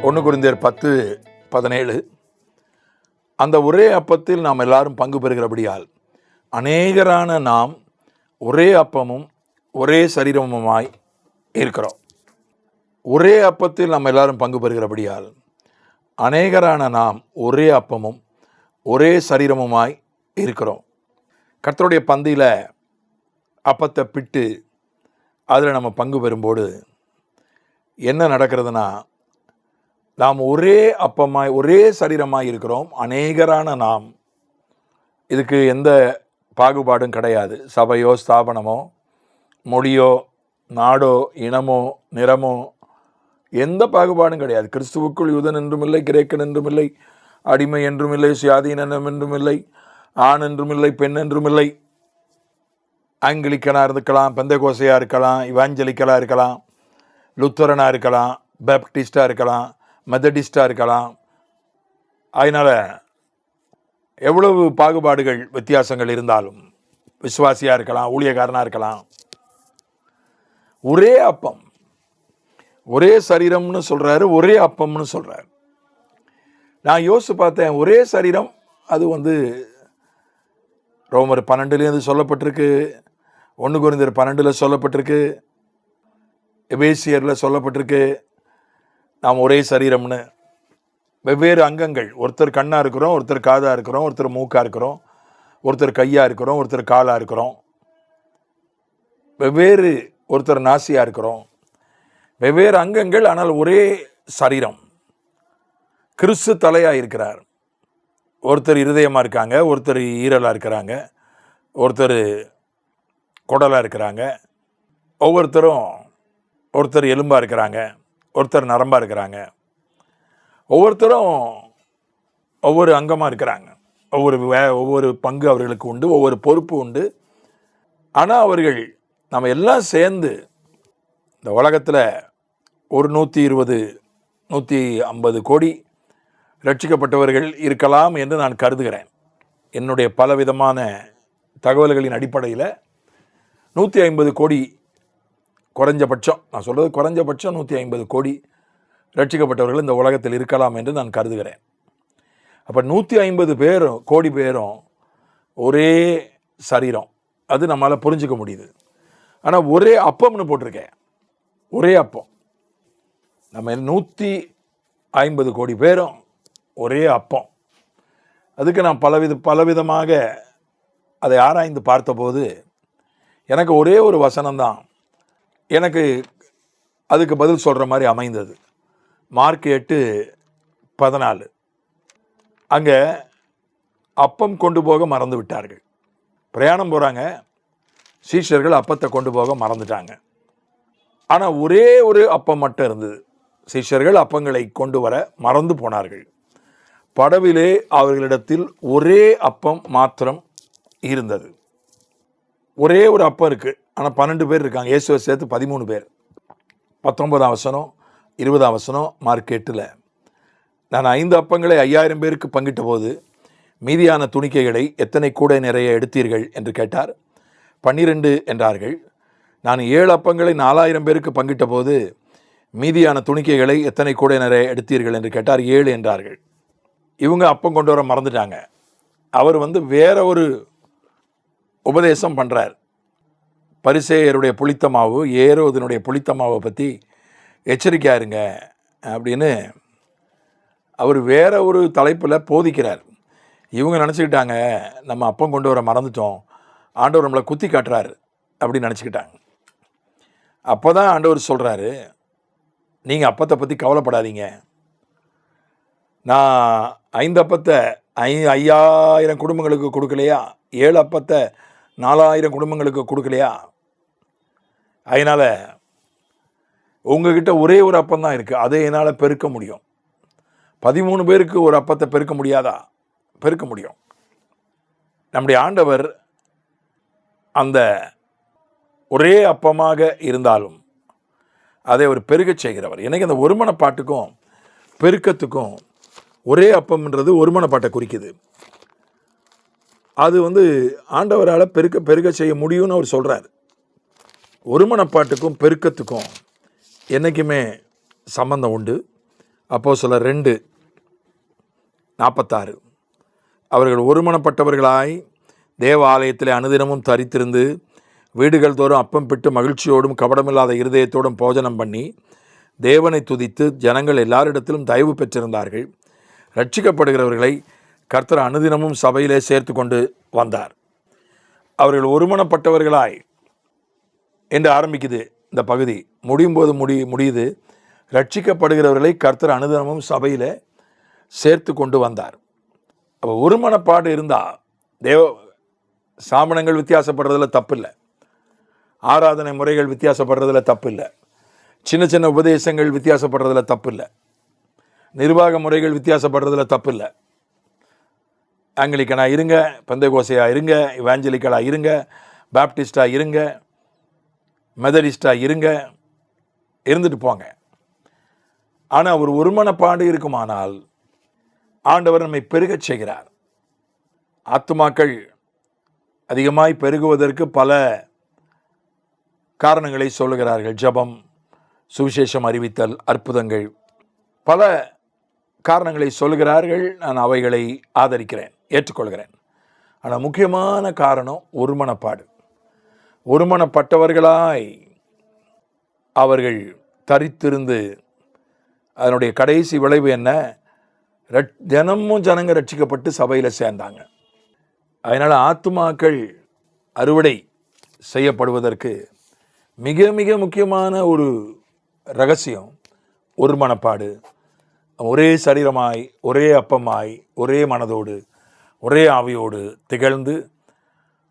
1 கொரிந்தியர் 10:17 அந்த ஒரே அப்பத்தில் நாம் எல்லாரும் பங்கு பெறுகிறபடியால் அநேகரான நாம் ஒரே அப்பமும் ஒரே சரீரமுமாய் இருக்கிறோம். ஒரே அப்பத்தில் நாம் எல்லாரும் பங்கு பெறுகிறபடியால் அநேகரான நாம் ஒரே அப்பமும் ஒரே சரீரமுமாய் இருக்கிறோம். கர்த்தருடைய பந்தியில் அப்பத்தை பிட்டு அதில் நம்ம பங்கு பெறும்போது என்ன நடக்கிறதுனா, நாம் ஒரே அப்பமாய் ஒரே சரீரமாய் இருக்கிறோம். அநேகரான நாம், இதுக்கு எந்த பாகுபாடும் கிடையாது. சபையோ ஸ்தாபனமோ மொழியோ நாடோ இனமோ நிறமோ எந்த பாகுபாடும் கிடையாது. கிறிஸ்துவுக்குள் யூதன் என்றும் இல்லை, கிரேக்கன் என்றும் இல்லை, அடிமை என்றும் இல்லை, சுயாதீனம் என்றும் இல்லை, ஆண் என்றும் இல்லை, பெண் என்றும் இல்லை. ஆங்கிலிக்கனாக இருக்கலாம், பெந்தகோசையாக இருக்கலாம், இவாஞ்சலிக்கலாக இருக்கலாம், லுத்தரனாக இருக்கலாம், பேப்டிஸ்டாக இருக்கலாம், மெத்தடிஸ்டாக இருக்கலாம். அதனால் எவ்வளவு பாகுபாடுகள் வித்தியாசங்கள் இருந்தாலும் விசுவாசியாக இருக்கலாம், ஊழியக்காரனாக இருக்கலாம். ஒரே அப்பம், ஒரே சரீரம்னு சொல்கிறாரு, ஒரே அப்பம்னு சொல்கிறார். நான் யோசித்து பார்த்தேன், ஒரே சரீரம் அது ரோமர் 12 சொல்லப்பட்டிருக்கு, 1 கொரிந்தியர் 12 சொல்லப்பட்டிருக்கு, எபேசியரில் சொல்லப்பட்டிருக்கு. நாம் ஒரே சரீரம்னு, வெவ்வேறு அங்கங்கள். ஒருத்தர் கண்ணாக இருக்கிறோம், ஒருத்தர் காதாக இருக்கிறோம், ஒருத்தர் மூக்காக இருக்கிறோம், ஒருத்தர் கையாக இருக்கிறோம், ஒருத்தர் காலாக இருக்கிறோம், வெவ்வேறு, ஒருத்தர் நாசியாக இருக்கிறோம், வெவ்வேறு அங்கங்கள். ஆனால் ஒரே சரீரம். கிறிஸ்து தலையாக இருக்கிறார். ஒருத்தர் இருதயமாக இருக்காங்க, ஒருத்தர் ஈரலாக இருக்கிறாங்க, ஒருத்தர் குடலாக இருக்கிறாங்க, ஒருத்தர் எலும்பாக இருக்கிறாங்க, ஒருத்தர் நரம்பாக இருக்கிறாங்க, ஒவ்வொருத்தரும் ஒவ்வொரு அங்கமாக இருக்கிறாங்க. ஒவ்வொரு பங்கு அவர்களுக்கு உண்டு, ஒவ்வொரு பொறுப்பு உண்டு. ஆனால் அவர்கள் நம்ம எல்லாம் சேர்ந்து இந்த உலகத்தில் ஒரு 120-150 கோடி ரட்சிக்கப்பட்டவர்கள் இருக்கலாம் என்று நான் கருதுகிறேன். என்னுடைய பலவிதமான தகவல்களின் அடிப்படையில் 150 கோடி குறைஞ்சபட்சம், நான் சொல்கிறது குறைஞ்சபட்சம் 150 கோடி ரட்சிக்கப்பட்டவர்கள் இந்த உலகத்தில் இருக்கலாம் என்று நான் கருதுகிறேன். அப்போ 150 கோடி பேரும் ஒரே சரீரம், அது நம்மளால் புரிஞ்சுக்க முடியுது. ஆனால் ஒரே அப்பம்னு போட்டிருக்கேன், ஒரே அப்பம். நம்ம 150 கோடி பேரும் ஒரே அப்பம். அதுக்கு நான் பலவிதமாக அதை ஆராய்ந்து பார்த்தபோது எனக்கு ஒரே ஒரு வசனம்தான் எனக்கு அதுக்கு பதில் சொல்கிற மாதிரி அமைந்தது. மார்க் 8:14. அங்கே அப்பம் கொண்டு போக மறந்து விட்டார்கள். பிரயாணம் போகிறாங்க, சீஷர்கள் அப்பத்தை கொண்டு போக மறந்துட்டாங்க. ஆனால் ஒரே ஒரு அப்பம் மட்டும் இருந்தது. சீஷர்கள் அப்பங்களை கொண்டு வர மறந்து போனார்கள். படவிலே அவர்களிடத்தில் ஒரே அப்பம் மாத்திரம் இருந்தது. ஒரே ஒரு அப்பம் இருக்குது, ஆனால் 12 பேர் இருக்காங்க. இயேசுவை சேர்த்து 13 பேர். 19ஆம் வசனம் 20ஆம் வசனம் மார்க் 8. நான் 5 அப்பங்களை 5000 பேருக்கு பங்கிட்ட போது மீதியான துணிக்கைகளை எத்தனை கூடை நிறைய எடுத்தீர்கள் என்று கேட்டார். 12 என்றார்கள். நான் 7 அப்பங்களை 4000 பேருக்கு பங்கிட்ட போது மீதியான துணிக்கைகளை எத்தனை கூடை நிறைய எடுத்தீர்கள் என்று கேட்டார். 7 என்றார்கள். இவங்க அப்பம் கொண்டு வர மறந்துட்டாங்க. அவர் வேற ஒரு உபதேசம் பண்ணுறார். பரிசேயருடைய புளித்த மாவு, ஏரோதனுடைய புளித்த மாவை பற்றி எச்சரிக்கையாக இருங்க அப்படின்னு அவர் வேற ஒரு தலைப்பில் போதிக்கிறார். இவங்க நினச்சிக்கிட்டாங்க, நம்ம அப்பம் கொண்டு வர மறந்துட்டோம், ஆண்டவர் நம்மளை குத்தி காட்டுறாரு அப்படின்னு நினச்சிக்கிட்டாங்க. அப்போ தான் ஆண்டவர் சொல்கிறாரு, நீங்கள் அப்பத்தை பற்றி கவலைப்படாதீங்க. நான் 5 அப்பத்தை 5000 குடும்பங்களுக்கு கொடுக்கலையா? 7 அப்பத்தை 4000 குடும்பங்களுக்கு கொடுக்கலையா? அதனால் உங்ககிட்ட ஒரே ஒரு அப்பம் தான் இருக்குது, அதை என்னால் பெருக்க முடியும். 13 பேருக்கு ஒரு அப்பத்தை பெருக்க முடியாதா? பெருக்க முடியும். நம்முடைய ஆண்டவர் அந்த ஒரே அப்பமாக இருந்தாலும் அதை அவர் பெருகச் செய்கிறவர். எனக்கு அந்த ஒருமனப்பாட்டுக்கும் பெருக்கத்துக்கும் ஒரே அப்பம்ன்றது ஒருமனப்பாட்டை குறிக்குது. அது ஆண்டவரால் பெருக்க செய்ய முடியும்னு அவர் சொல்கிறார். ஒருமனப்பாட்டுக்கும் பெருக்கத்துக்கும் என்றைக்குமே சம்பந்தம் உண்டு. அப்போஸ்தலர் 2:46. அவர்கள் ஒருமனப்பட்டவர்களாய் தேவ ஆலயத்திலே அனுதினமும் தரித்திருந்து வீடுகள் தோறும் அப்பம் பிட்டு மகிழ்ச்சியோடும் கபடமில்லாத இருதயத்தோடும் போஜனம் பண்ணி தேவனை துதித்து ஜனங்கள் எல்லாரிடத்திலும் தயவு பெற்றிருந்தார்கள். ரட்சிக்கப்படுகிறவர்களை கர்த்தர் அனுதினமும் சபையிலே சேர்த்து கொண்டு வந்தார். அவர்கள் ஒருமனப்பட்டவர்களாய் என்று ஆரம்பிக்குது இந்த பகுதி. முடியும் போது முடியுது. ரட்சிக்கப்படுகிறவர்களை கர்த்தர் அனுதினமும் சபையில் சேர்த்து கொண்டு வந்தார். அப்போ ஒருமனப்பாடு இருந்தால் சாமணங்கள் வித்தியாசப்படுறதுல தப்பில்லை, ஆராதனை முறைகள் வித்தியாசப்படுறதுல தப்பில்லை, சின்ன சின்ன உபதேசங்கள் வித்தியாசப்படுறதுல தப்பில்லை, நிர்வாக முறைகள் வித்தியாசப்படுறதுல தப்பில்லை. ஆங்கிலிக்கனாக இருங்க, பெந்தகோசையாக இருங்க, இவாஞ்சலிக்கலாக இருங்க, பாப்டிஸ்டாக இருங்க, மெதடிஸ்டாக இருங்க, இருந்துட்டு போங்க. ஆனால் ஒரு ஒருமனப்பாடு இருக்குமானால் ஆண்டவர் நம்மை பெருகச் செய்கிறார். ஆத்துமாக்கள் அதிகமாய் பெருகுவதற்கு பல காரணங்களை சொல்லுகிறார்கள். ஜபம், சுவிசேஷம் அறிவித்தல், அற்புதங்கள், பல காரணங்களை சொல்லுகிறார்கள். நான் அவைகளை ஆதரிக்கிறேன், ஏற்றுக்கொள்கிறேன். ஆனால் முக்கியமான காரணம் ஒருமனப்பாடு. ஒருமனப்பட்டவர்களாய் அவர்கள் தரித்திருந்து அதனுடைய கடைசி விளைவு என்ன? தினமும் ஜனங்க ரட்சிக்கப்பட்டு சபையில் சேர்ந்தாங்க. அதனால் ஆத்துமாக்கள் அறுவடை செய்யப்படுவதற்கு மிக மிக முக்கியமான ஒரு ரகசியம் ஒருமனப்பாடு. ஒரே சரீரமாய், ஒரே அப்பமாய், ஒரே மனதோடு, ஒரே ஆவியோடு திகழ்ந்து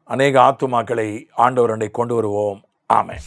அநேக ஆத்துமாக்களை ஆண்டவரண்டை கொண்டு வருவோம். ஆமென்.